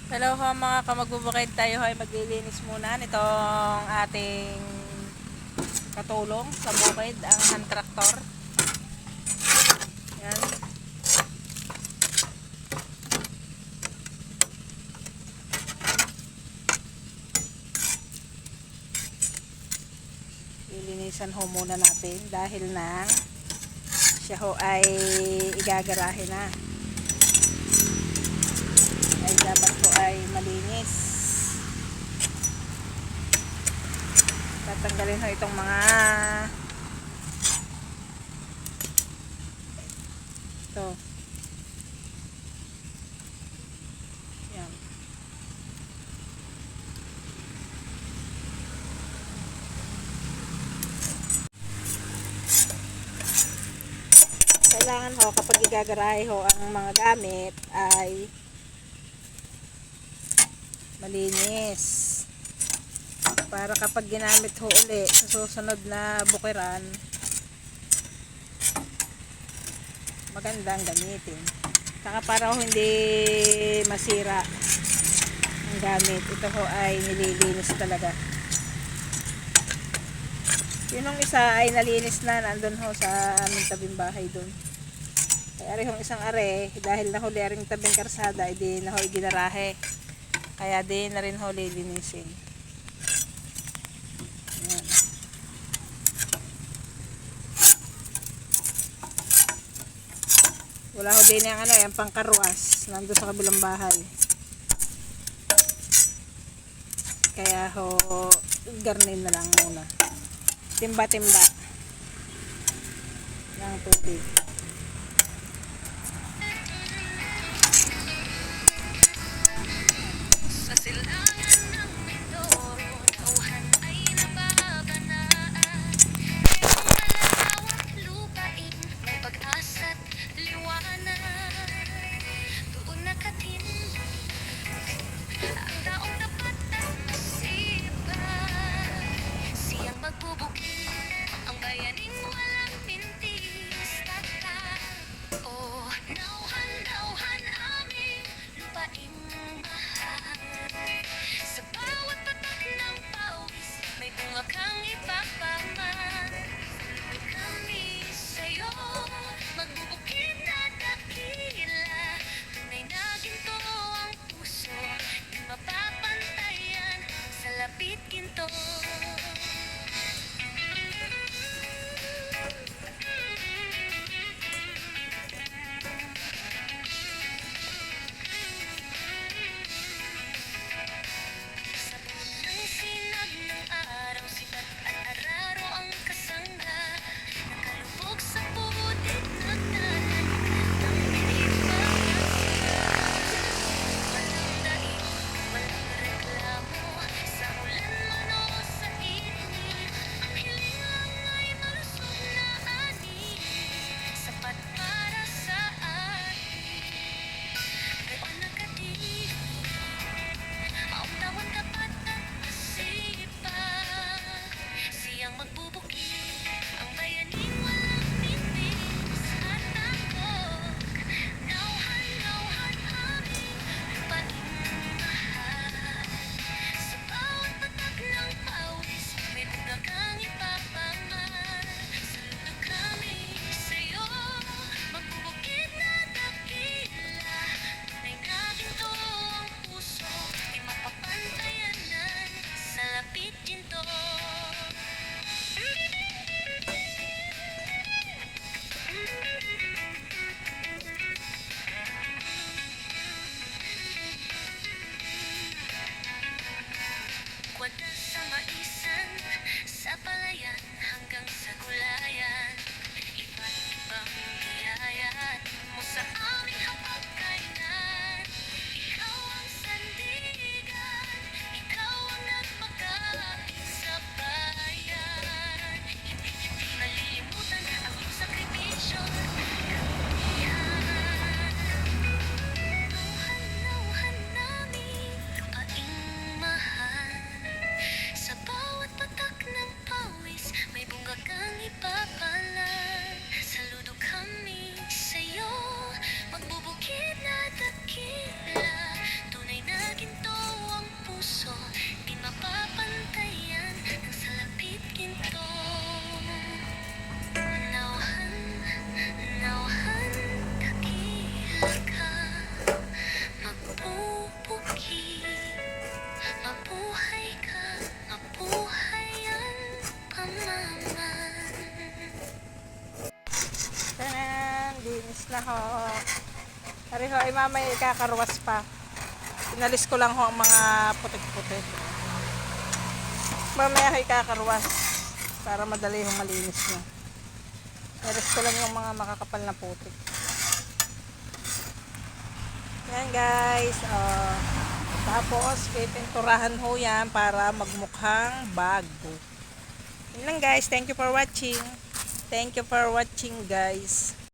Hello ho mga kamagbubukid, tayo ay maglilinis muna nitong ating katulong sa bukid, ang hand tractor. Yan. Lilinisan ho muna natin dahil na siya ho ay igagarahe na. Ay dapat po ay malinis. Tatanggalin ho itong mga ito. Yan. Kailangan ho kapag igagarahe ho ang mga gamit ay malinis para kapag ginamit ho uli sa susunod na bukiran magandang gamitin, saka para ho hindi masira ang gamit. Ito ho ay nililinis talaga. Yung isa ay nalinis na, nandun ho sa aming tabing bahay dun. Kaya ari hong isang are dahil nahuli aring tabing karsada, hindi na ho iginarahe. Kaya din na rin ho lilinisin. Ayan. Wala ho din yung yung pangkarwas nandun sa kabilang bahay. Kaya ho garnin na lang muna. Timba-timba ng tubig. Sa silangan ng Mindoro, tauhan ay nababanaan. Ngayong malawak lupain, may pag-asa't liwanag. Doon nakatindig ang taong tapat at masipag. Siyang magbubukid ang bayaning walang mintis. Ari ho, ay mamaya ikakarwas pa. Inalis ko lang ho ang mga putik-putik. Mamaya ho ikakarwas para madali ho malinis nyo. Inalis ko lang yung mga makakapal na putik. Yan guys. Tapos pipinturahan ho yan para magmukhang bago. Yun lang guys. Thank you for watching. Thank you for watching guys.